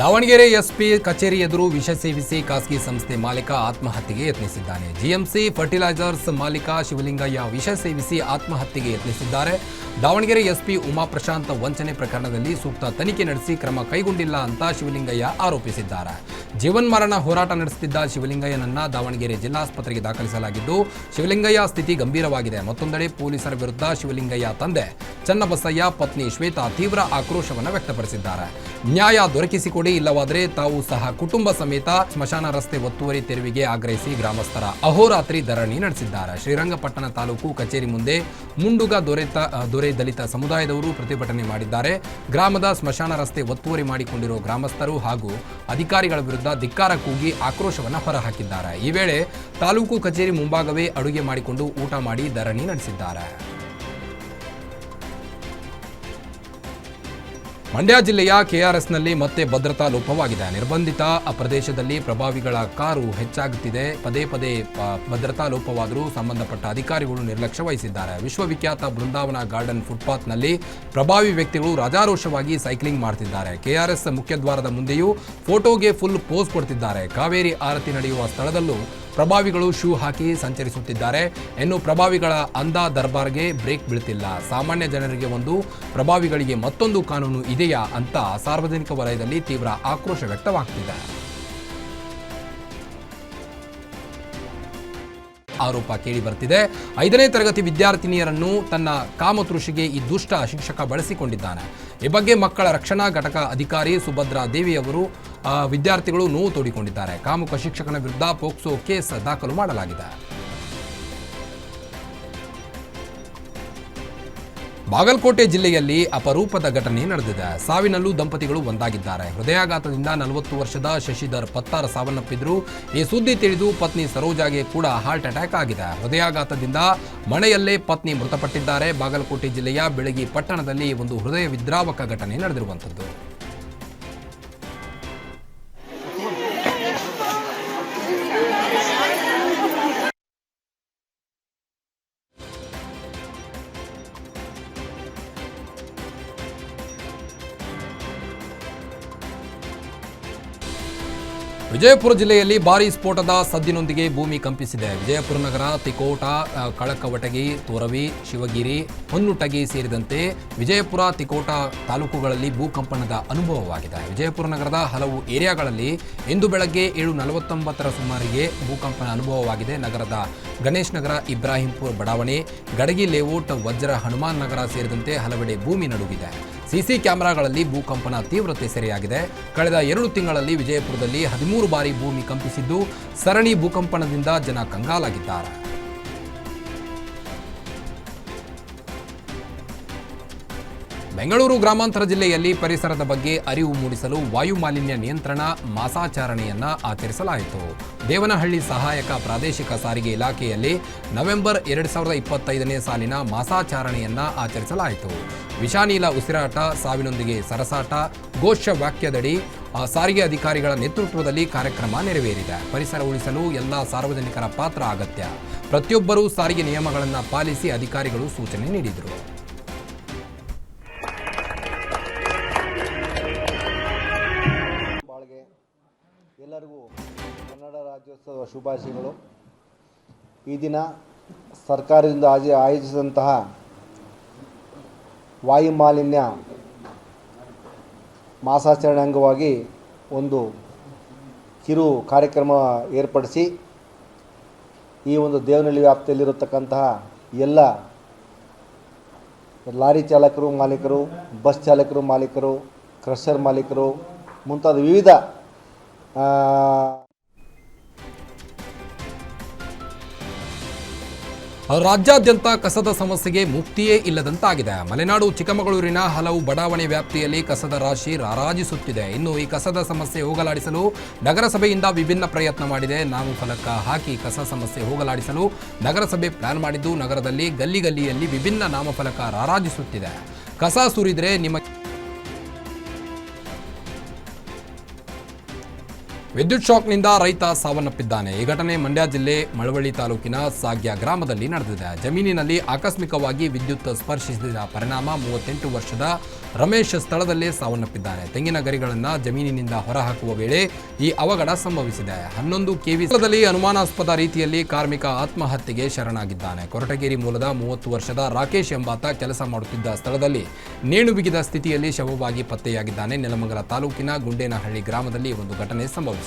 Davanagere SP ಕಚೇರಿ ಎದುರು ವಿಷ ಸೇವಿಸಿ ಖಾಸಗಿ ಸಂಸ್ಥೆ ಮಾಲೀಕ ಆತ್ಮಹತ್ಯೆಗೆ ಯತ್ನಿಸಿದ್ದಾನೆ. ಜಿಎಂಸಿ ಫರ್ಟಿಲೈಸರ್ಸ್ ಮಾಲೀಕ ಶಿವಲಿಂಗಯ್ಯ ವಿಷ ಸೇವಿಸಿ ಆತ್ಮಹತ್ಯೆಗೆ ಯತ್ನಿಸಿದ್ದಾರೆ. ದಾವಣಗೆರೆ ಎಸ್ಪಿ ಉಮಾ ಪ್ರಶಾಂತ್ ವಂಚನೆ ಪ್ರಕರಣದಲ್ಲಿ ಸೂಕ್ತ ತನಿಖೆ ನಡೆಸಿ ಕ್ರಮ ಕೈಗೊಂಡಿಲ್ಲ ಅಂತ ಶಿವಲಿಂಗಯ್ಯ ಆರೋಪಿಸಿದ್ದಾರೆ. ಜೀವನ್ಮರಣ ಹೋರಾಟ ನಡೆಸುತ್ತಿದ್ದ ಶಿವಲಿಂಗಯ್ಯನನ್ನ ದಾವಣಗೆರೆ ಜಿಲ್ಲಾಸ್ಪತ್ರೆಗೆ ದಾಖಲಿಸಲಾಗಿದ್ದು, ಶಿವಲಿಂಗಯ್ಯ ಸ್ಥಿತಿ ಗಂಭೀರವಾಗಿದೆ. ಮತ್ತೊಂದೆಡೆ ಪೊಲೀಸರ ವಿರುದ್ಧ ಶಿವಲಿಂಗಯ್ಯ ತಂದೆ ಚನ್ನಬಸಯ್ಯ, ಪತ್ನಿ ಶ್ವೇತಾ ತೀವ್ರ ಆಕ್ರೋಶವನ್ನು ವ್ಯಕ್ತಪಡಿಸಿದ್ದಾರೆ. ನ್ಯಾಯ ದೊರಕಿಸಿಕೊಡಿ, ಇಲ್ಲವಾದರೆ ತಾವು ಸಹ ಕುಟುಂಬ ಸಮೇತ ಸ್ಮಶಾನ ರಸ್ತೆ ಒತ್ತುವರಿ ತೆರವಿಗೆ ಆಗ್ರಹಿಸಿ ಗ್ರಾಮಸ್ಥರ ಅಹೋರಾತ್ರಿ ಧರಣಿ ನಡೆಸಿದ್ದಾರೆ. ಶ್ರೀರಂಗಪಟ್ಟಣ ತಾಲೂಕು ಕಚೇರಿ ಮುಂದೆ ಮುಂಡುಗ ದೊರೆ ದಲಿತ ಸಮುದಾಯದವರು ಪ್ರತಿಭಟನೆ ಮಾಡಿದ್ದಾರೆ. ಗ್ರಾಮದ ಸ್ಮಶಾನ ರಸ್ತೆ ಒತ್ತುವರಿ ಮಾಡಿಕೊಂಡಿರುವ ಗ್ರಾಮಸ್ಥರು ಹಾಗೂ ಅಧಿಕಾರಿಗಳ ವಿರುದ್ಧ ಧಿಕ್ಕಾರ ಕೂಗಿ ಆಕ್ರೋಶವನ್ನು ಹೊರಹಾಕಿದ್ದಾರೆ. ಈ ವೇಳೆ ತಾಲೂಕು ಕಚೇರಿ ಮುಂಭಾಗವೇ ಅಡುಗೆ ಮಾಡಿಕೊಂಡು ಊಟ ಮಾಡಿ ಧರಣಿ ನಡೆಸಿದ್ದಾರೆ. ಮಂಡ್ಯ ಜಿಲ್ಲೆಯ ಕೆಆರ್ಎಸ್ನಲ್ಲಿ ಮತ್ತೆ ಭದ್ರತಾ ಲೋಪವಾಗಿದೆ. ನಿರ್ಬಂಧಿತ ಪ್ರದೇಶದಲ್ಲಿ ಪ್ರಭಾವಿಗಳ ಕಾರು ಹೆಚ್ಚಾಗುತ್ತಿದೆ. ಪದೇ ಪದೇ ಭದ್ರತಾ ಲೋಪವಾದರೂ ಸಂಬಂಧಪಟ್ಟ ಅಧಿಕಾರಿಗಳು ನಿರ್ಲಕ್ಷ್ಯ ವಹಿಸಿದ್ದಾರೆ. ವಿಶ್ವವಿಖ್ಯಾತ ಬೃಂದಾವನ ಗಾರ್ಡನ್ ಫುಟ್ಪಾತ್ನಲ್ಲಿ ಪ್ರಭಾವಿ ವ್ಯಕ್ತಿಗಳು ರಾಜಾರೋಷವಾಗಿ ಸೈಕ್ಲಿಂಗ್ ಮಾಡ್ತಿದ್ದಾರೆ. ಕೆಆರ್ಎಸ್ ಮುಖ್ಯದ್ವಾರದ ಮುಂದೆಯೂ ಫೋಟೋಗೆ ಫುಲ್ ಪೋಸ್ ಕೊಡ್ತಿದ್ದಾರೆ. ಕಾವೇರಿ ಆರತಿ ನಡೆಯುವ ಸ್ಥಳದಲ್ಲೂ ಪ್ರಭಾವಿಗಳು ಶೂ ಹಾಕಿ ಸಂಚರಿಸುತ್ತಿದ್ದಾರೆ. ಇನ್ನು ಪ್ರಭಾವಿಗಳ ಅಂಧ ದರ್ಬಾರ್ಗೆ ಬ್ರೇಕ್ ಬೀಳ್ತಿಲ್ಲ. ಸಾಮಾನ್ಯ ಜನರಿಗೆ ಒಂದು, ಪ್ರಭಾವಿಗಳಿಗೆ ಮತ್ತೊಂದು ಕಾನೂನು ಇದೆಯಾ ಅಂತ ಸಾರ್ವಜನಿಕ ವಲಯದಲ್ಲಿ ತೀವ್ರ ಆಕ್ರೋಶ ವ್ಯಕ್ತವಾಗ್ತಿದೆ. ಆರೋಪ ಕೇಳಿ ಬರ್ತಿದೆ. 5ನೇ ತರಗತಿ ವಿದ್ಯಾರ್ಥಿನಿಯರನ್ನು ತನ್ನ ಕಾಮತೃಷಿಗೆ ಈ ದುಷ್ಟ ಶಿಕ್ಷಕ ಬಳಸಿಕೊಂಡಿದ್ದಾನೆ. ಈ ಬಗ್ಗೆ ಮಕ್ಕಳ ರಕ್ಷಣಾ ಘಟಕ ಅಧಿಕಾರಿ ಸುಭದ್ರಾ ದೇವಿ ಅವರು ವಿದ್ಯಾರ್ಥಿಗಳು ನೋವು ತೋಡಿಕೊಂಡಿದ್ದಾರೆ. ಕಾಮುಕ ಶಿಕ್ಷಕನ ವಿರುದ್ಧ ಪೋಕ್ಸೋ ಕೇಸ್ ದಾಖಲು ಮಾಡಲಾಗಿದೆ. ಬಾಗಲಕೋಟೆ ಜಿಲ್ಲೆಯಲ್ಲಿ ಅಪರೂಪದ ಘಟನೆ ನಡೆದಿದೆ. ಸಾವಿನಲ್ಲೂ ದಂಪತಿಗಳು ಒಂದಾಗಿದ್ದಾರೆ. ಹೃದಯಾಘಾತದಿಂದ 40 ವರ್ಷದ ಶಶಿಧರ್ ಪತ್ತಾರ್ ಸಾವನ್ನಪ್ಪಿದ್ರು. ಈ ಸುದ್ದಿ ತಿಳಿದು ಪತ್ನಿ ಸರೋಜಾಗೆ ಕೂಡ ಹಾರ್ಟ್ ಅಟ್ಯಾಕ್ ಆಗಿದೆ. ಹೃದಯಾಘಾತದಿಂದ ಮನೆಯಲ್ಲೇ ಪತ್ನಿ ಮೃತಪಟ್ಟಿದ್ದಾರೆ. ಬಾಗಲಕೋಟೆ ಜಿಲ್ಲೆಯ ಬೆಳಗಿ ಪಟ್ಟಣದಲ್ಲಿ ಒಂದು ಹೃದಯ ವಿದ್ರಾವಕ ಘಟನೆ ನಡೆದಿರುವಂಥದ್ದು. ವಿಜಯಪುರ ಜಿಲ್ಲೆಯಲ್ಲಿ ಭಾರೀ ಸ್ಫೋಟದ ಸದ್ದಿನೊಂದಿಗೆ ಭೂಮಿ ಕಂಪಿಸಿದೆ. ವಿಜಯಪುರ ನಗರ, ತಿಕೋಟ, ಕಳಕವಟಗಿ, ತೋರವಿ, ಶಿವಗಿರಿ, ಹೊನ್ನುಟಗಿ ಸೇರಿದಂತೆ ವಿಜಯಪುರ, ತಿಕೋಟ ತಾಲೂಕುಗಳಲ್ಲಿ ಭೂಕಂಪನದ ಅನುಭವವಾಗಿದೆ. ವಿಜಯಪುರ ನಗರದ ಹಲವು ಏರಿಯಾಗಳಲ್ಲಿ ಇಂದು ಬೆಳಗ್ಗೆ 7:49 ಸುಮಾರಿಗೆ ಭೂಕಂಪನ ಅನುಭವವಾಗಿದೆ. ನಗರದ ಗಣೇಶ್ ನಗರ, ಇಬ್ರಾಹಿಂಪುರ ಬಡಾವಣೆ, ಗಡಗಿ ಲೇಔಟ್, ವಜ್ರ ಹನುಮಾನ್ ನಗರ ಸೇರಿದಂತೆ ಹಲವೆಡೆ ಭೂಮಿ ನಡುಗಿದೆ. ಸಿಸಿ ಕ್ಯಾಮೆರಾಗಳಲ್ಲಿ ಭೂಕಂಪನ ತೀವ್ರತೆ ಸೆರೆಯಾಗಿದೆ. ಕಳೆದ 2 ತಿಂಗಳಲ್ಲಿ ವಿಜಯಪುರದಲ್ಲಿ 13 ಬಾರಿ ಭೂಮಿ ಕಂಪಿಸಿದ್ದು, ಸರಣಿ ಭೂಕಂಪನದಿಂದ ಜನ ಕಂಗಾಲಾಗಿದ್ದಾರೆ. ಬೆಂಗಳೂರು ಗ್ರಾಮಾಂತರ ಜಿಲ್ಲೆಯಲ್ಲಿ ಪರಿಸರದ ಬಗ್ಗೆ ಅರಿವು ಮೂಡಿಸಲು ವಾಯು ಮಾಲಿನ್ಯ ನಿಯಂತ್ರಣ ಮಾಸಾಚರಣೆಯನ್ನ ಆಚರಿಸಲಾಯಿತು. ದೇವನಹಳ್ಳಿ ಸಹಾಯಕ ಪ್ರಾದೇಶಿಕ ಸಾರಿಗೆ ಇಲಾಖೆಯಲ್ಲಿ ನವೆಂಬರ್ 2025ನೇ ಸಾಲಿನ ಮಾಸಾಚರಣೆಯನ್ನ ಆಚರಿಸಲಾಯಿತು. ವಿಷಾನೀಲ ಉಸಿರಾಟ, ಸಾವಿನೊಂದಿಗೆ ಸರಸಾಟ, ಘೋಷ ವಾಕ್ಯದಡಿ ಸಾರಿಗೆ ಅಧಿಕಾರಿಗಳ ನೇತೃತ್ವದಲ್ಲಿ ಕಾರ್ಯಕ್ರಮ ನೆರವೇರಿದೆ. ಪರಿಸರ ಉಳಿಸಲು ಎಲ್ಲ ಸಾರ್ವಜನಿಕರ ಪಾತ್ರ ಅಗತ್ಯ. ಪ್ರತಿಯೊಬ್ಬರೂ ಸಾರಿಗೆ ನಿಯಮಗಳನ್ನು ಪಾಲಿಸಿ ಅಧಿಕಾರಿಗಳು ಸೂಚನೆ ನೀಡಿದರು. ಎಲ್ಲರಿಗೂ ಕನ್ನಡ ರಾಜ್ಯೋತ್ಸವ ಶುಭಾಶಯಗಳು. ಈ ದಿನ ಸರ್ಕಾರದಿಂದ ಆಯೋಜಿಸಿದಂತಹ ವಾಯು ಮಾಲಿನ್ಯ ಮಾಸಾಚರಣೆ ಅಂಗವಾಗಿ ಒಂದು ಕಿರು ಕಾರ್ಯಕ್ರಮ ಏರ್ಪಡಿಸಿ ಈ ಒಂದು ದೇವನಹಳ್ಳಿ ವ್ಯಾಪ್ತಿಯಲ್ಲಿರತಕ್ಕಂತಹ ಎಲ್ಲ ಲಾರಿ ಚಾಲಕರು ಮಾಲೀಕರು, ಬಸ್ ಚಾಲಕರು ಮಾಲೀಕರು, ಕ್ರಷರ್ ಮಾಲೀಕರು ಮುಂತಾದ ವಿವಿಧ ರಾಜ್ಯಾದ್ಯಂತ ಕಸದ ಸಮಸ್ಯೆಗೆ ಮುಕ್ತಿಯೇ ಇಲ್ಲದಂತಾಗಿದೆ. ಮಲೆನಾಡು ಚಿಕ್ಕಮಗಳೂರಿನ ಹಲವು ಬಡಾವಣೆ ವ್ಯಾಪ್ತಿಯಲ್ಲಿ ಕಸದ ರಾಶಿ ರಾರಾಜಿಸುತ್ತಿದೆ. ಇನ್ನು ಈ ಕಸದ ಸಮಸ್ಯೆ ಹೋಗಲಾಡಿಸಲು ನಗರಸಭೆಯಿಂದ ವಿಭಿನ್ನ ಪ್ರಯತ್ನ ಮಾಡಿದೆ. ನಾಮಫಲಕ ಹಾಕಿ ಕಸ ಸಮಸ್ಯೆ ಹೋಗಲಾಡಿಸಲು ನಗರಸಭೆ ಪ್ಲಾನ್ ಮಾಡಿದ್ದು, ನಗರದಲ್ಲಿ ಗಲ್ಲಿಯಲ್ಲಿ ವಿಭಿನ್ನ ನಾಮಫಲಕ ರಾರಾಜಿಸುತ್ತಿದೆ. ಕಸ ಸುರಿದ್ರೆ ನಿಮ್ಮ ವಿದ್ಯುತ್ ಶಾಕ್ನಿಂದ ರೈತ ಸಾವನ್ನಪ್ಪಿದ್ದಾನೆ. ಈ ಘಟನೆ ಮಂಡ್ಯ ಜಿಲ್ಲೆ ಮಳವಳ್ಳಿ ತಾಲೂಕಿನ ಸಾಗ್ಯ ಗ್ರಾಮದಲ್ಲಿ ನಡೆದಿದೆ. ಜಮೀನಿನಲ್ಲಿ ಆಕಸ್ಮಿಕವಾಗಿ ವಿದ್ಯುತ್ ಸ್ಪರ್ಶಿಸಿದ ಪರಿಣಾಮ 38 ವರ್ಷದ ರಮೇಶ್ ಸ್ಥಳದಲ್ಲೇ ಸಾವನ್ನಪ್ಪಿದ್ದಾನೆ. ತೆಂಗಿನ ಗರಿಗಳನ್ನು ಜಮೀನಿನಿಂದ ಹೊರಹಾಕುವ ವೇಳೆ ಈ ಅವಘಡ ಸಂಭವಿಸಿದೆ. 11 ಕೆವಿ ಸ್ಥಳದಲ್ಲಿ ಅನುಮಾನಾಸ್ಪದ ರೀತಿಯಲ್ಲಿ ಕಾರ್ಮಿಕ ಆತ್ಮಹತ್ಯೆಗೆ ಶರಣಾಗಿದ್ದಾನೆ. ಕೊರಟಗೆರೆ ಮೂಲದ 30 ವರ್ಷದ ರಾಕೇಶ್ ಎಂಬಾತ ಕೆಲಸ ಮಾಡುತ್ತಿದ್ದ ಸ್ಥಳದಲ್ಲಿ ನೇಣು ಬಿಗಿದ ಸ್ಥಿತಿಯಲ್ಲಿ ಶವವಾಗಿ ಪತ್ತೆಯಾಗಿದ್ದಾನೆ. ನೆಲಮಂಗಲ ತಾಲೂಕಿನ ಗುಂಡೇನಹಳ್ಳಿ ಗ್ರಾಮದಲ್ಲಿ ಒಂದು ಘಟನೆ ಸಂಭವಿಸಿದೆ.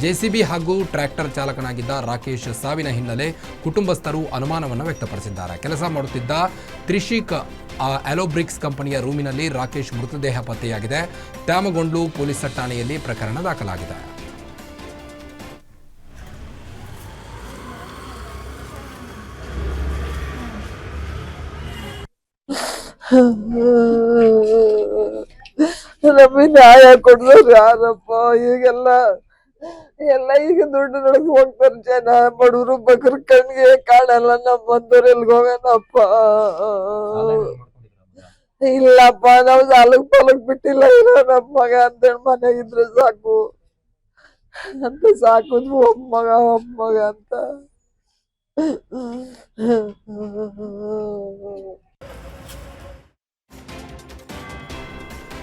ಜೆಸಿಬಿ ಹಾಗೂ ಟ್ರ್ಯಾಕ್ಟರ್ ಚಾಲಕನಾಗಿದ್ದ ರಾಕೇಶ್ ಸಾವಿನ ಹಿನ್ನೆಲೆ ಕುಟುಂಬಸ್ಥರು ಅನುಮಾನವನ್ನು ವ್ಯಕ್ತಪಡಿಸಿದ್ದಾರೆ. ಕೆಲಸ ಮಾಡುತ್ತಿದ್ದ ತ್ರಿಶಿಕ್ ಅಲೋಬ್ರಿಕ್ಸ್ ಕಂಪನಿಯ ರೂಮಿನಲ್ಲಿ ರಾಕೇಶ್ ಮೃತದೇಹ ಪತ್ತೆಯಾಗಿದೆ. ತ್ಯಾಮಗೊಂಡ್ಲು ಪೊಲೀಸ್ ಠಾಣೆಯಲ್ಲಿ ಪ್ರಕರಣ ದಾಖಲಾಗಿದೆ. ನಮಗೆ ನ್ಯಾಯ ಕೊಡ್ಸೋರು ಯಾರಪ್ಪ? ಈಗೆಲ್ಲ ಈಗ ದುಡ್ಡು ನೊಳಗೆ ಹೋಗ್ತಾರೆ ಜನ. ಬಡವರು ಬಗ್ರ ಕಣ್ಣಿಗೆ ಕಾಣಲ್ಲ. ನಮ್ಮ ಬಂದವ್ರು ಎಲ್ಗ ಹೋಗೋಣಪ್ಪ? ಇಲ್ಲಪ್ಪ, ನಾವು ಸಾಲಕ್ ಪಾಲಕ್ ಬಿಟ್ಟಿಲ್ಲ. ಇಲ್ಲ ನಮ್ಮ ಮಗ ಅಂತೇಳಿ ಮನೆಗಿದ್ರೆ ಸಾಕು ಅಂತ ಸಾಕುದು. ಒಬ್ಬ ಮಗ ಅಂತ